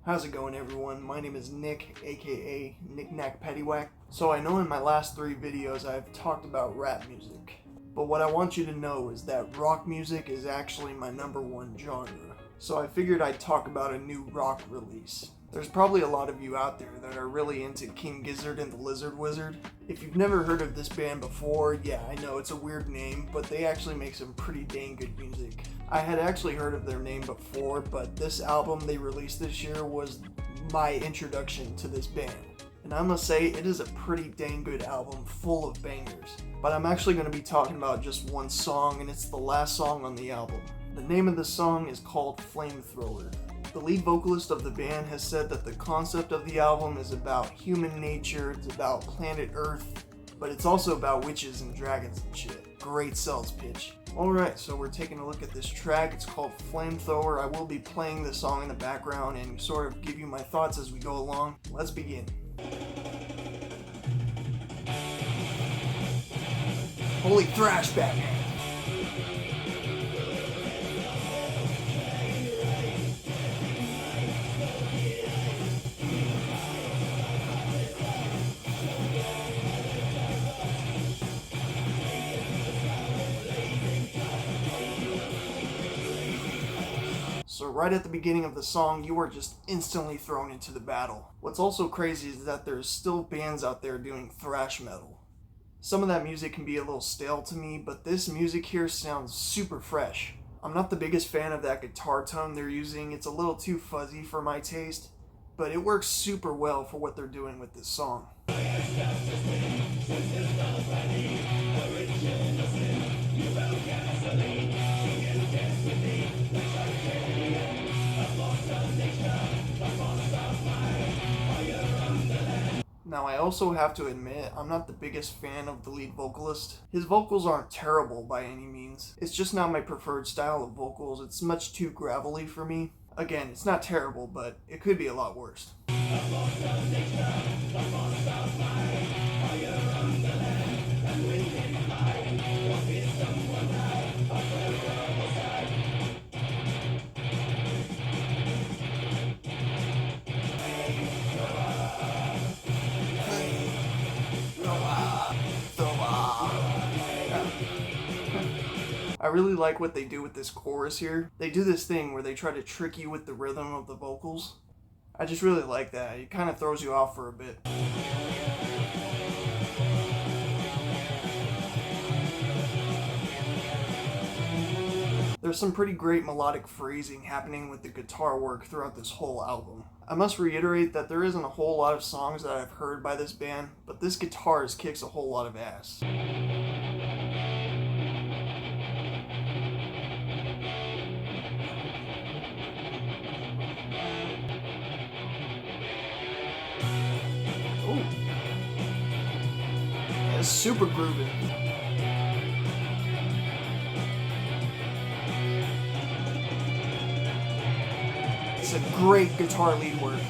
How's it going, everyone? My name is Nick, aka Knick-Knack Paddywhack. So I know in my last 3 videos I've talked about rap music, but what I want you to know is that rock music is actually my #1 genre. So I figured I'd talk about a new rock release. There's probably a lot of you out there that are really into King Gizzard and the Lizard Wizard. If you've never heard of this band before, yeah, I know it's a weird name, but they actually make some pretty dang good music. I had actually heard of their name before, but this album they released this year was my introduction to this band. And I must say, it is a pretty dang good album full of bangers. But I'm actually going to be talking about just one song, and it's the last song on the album. The name of the song is called Flamethrower. The lead vocalist of the band has said that the concept of the album is about human nature, it's about planet Earth, but it's also about witches and dragons and shit. Great sales pitch. Alright, so we're taking a look at this track. It's called Flamethrower. I will be playing the song in the background and sort of give you my thoughts as we go along. Let's begin. Holy thrash, Batman! So right at the beginning of the song, you are just instantly thrown into the battle. What's also crazy is that there's still bands out there doing thrash metal. Some of that music can be a little stale to me, but this music here sounds super fresh. I'm not the biggest fan of that guitar tone they're using. It's a little too fuzzy for my taste, but it works super well for what they're doing with this song. Now, I also have to admit, I'm not the biggest fan of the lead vocalist. His vocals aren't terrible by any means. It's just not my preferred style of vocals. It's much too gravelly for me. Again, it's not terrible, but it could be a lot worse. I really like what they do with this chorus here. They do this thing where they try to trick you with the rhythm of the vocals. I just really like that. It kind of throws you off for a bit. There's some pretty great melodic phrasing happening with the guitar work throughout this whole album. I must reiterate that there isn't a whole lot of songs that I've heard by this band, but this guitarist kicks a whole lot of ass. It's super groovy. It's a great guitar lead work.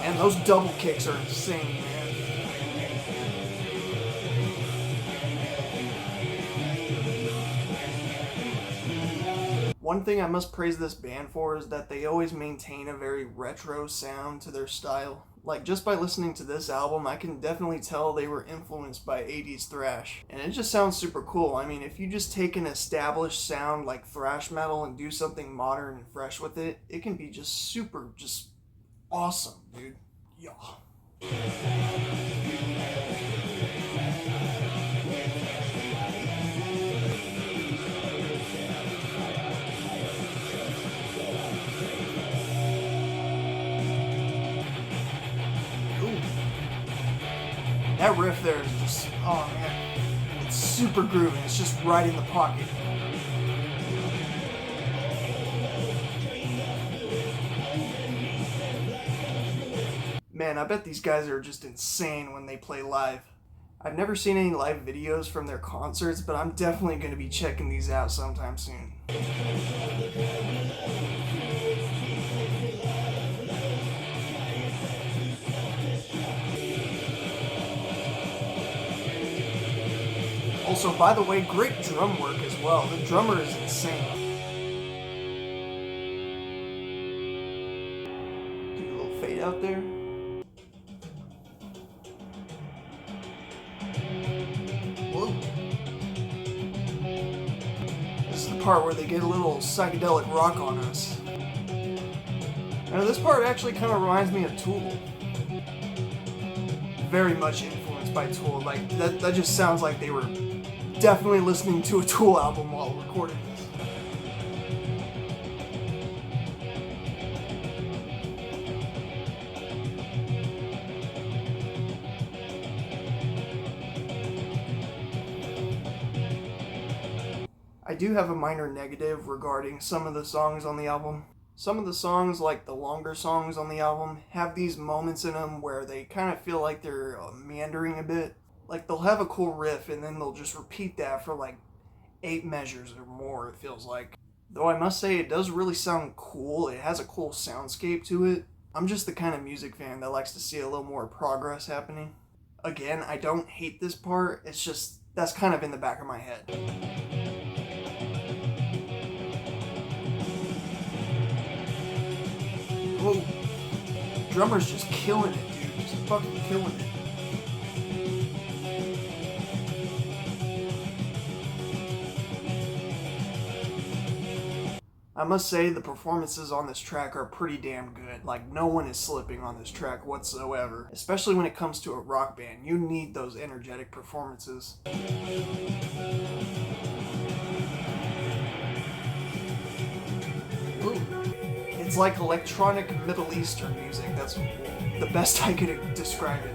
And those double kicks are insane, man. One thing I must praise this band for is that they always maintain a very retro sound to their style. Like, just by listening to this album, I can definitely tell they were influenced by 80s thrash. And it just sounds super cool. I mean, if you just take an established sound like thrash metal and do something modern and fresh with it, it can be just super, just awesome, dude. Yeah. That riff there is just, oh man, it's super groovy. It's just right in the pocket. Man, I bet these guys are just insane when they play live. I've never seen any live videos from their concerts, but I'm definitely going to be checking these out sometime soon. Also, by the way, great drum work as well. The drummer is insane. Do a little fade out there. Whoa. This is the part where they get a little psychedelic rock on us. Now this part actually kind of reminds me of Tool. Very much influenced by Tool. Like that just sounds like they were definitely listening to a Tool album while recording this. I do have a minor negative regarding some of the songs on the album. Some of the songs, like the longer songs on the album, have these moments in them where they kind of feel like they're meandering a bit. Like they'll have a cool riff and then they'll just repeat that for like 8 measures or more, it feels like. Though I must say it does really sound cool. It has a cool soundscape to it. I'm just the kind of music fan that likes to see a little more progress happening. Again, I don't hate this part. It's just that's kind of in the back of my head. Whoa. Drummer's just killing it, dude. Just fucking killing it. I must say the performances on this track are pretty damn good. Like, no one is slipping on this track whatsoever. Especially when it comes to a rock band. You need those energetic performances. Ooh. It's like electronic Middle Eastern music. That's the best I could describe it.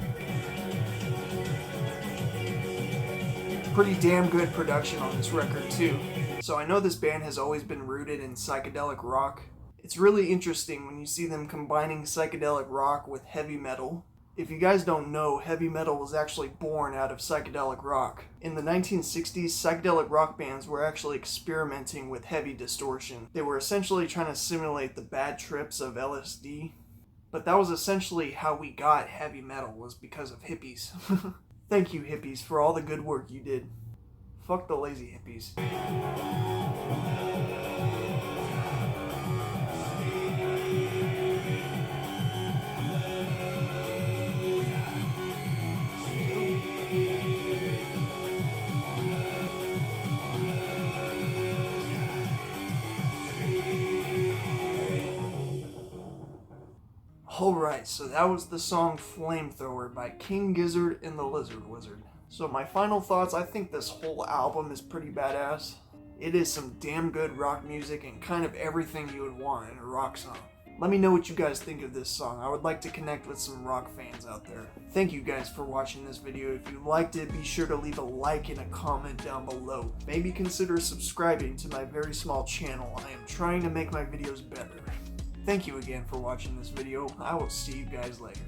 Pretty damn good production on this record too. So I know this band has always been rooted in psychedelic rock. It's really interesting when you see them combining psychedelic rock with heavy metal. If you guys don't know, heavy metal was actually born out of psychedelic rock. In the 1960s, psychedelic rock bands were actually experimenting with heavy distortion. They were essentially trying to simulate the bad trips of LSD. But that was essentially how we got heavy metal, was because of hippies. Thank you, hippies, for all the good work you did. Fuck the lazy hippies. Alright, so that was the song Flamethrower by King Gizzard and the Lizard Wizard. So my final thoughts, I think this whole album is pretty badass. It is some damn good rock music and kind of everything you would want in a rock song. Let me know what you guys think of this song. I would like to connect with some rock fans out there. Thank you guys for watching this video. If you liked it, be sure to leave a like and a comment down below. Maybe consider subscribing to my very small channel. I am trying to make my videos better. Thank you again for watching this video. I will see you guys later.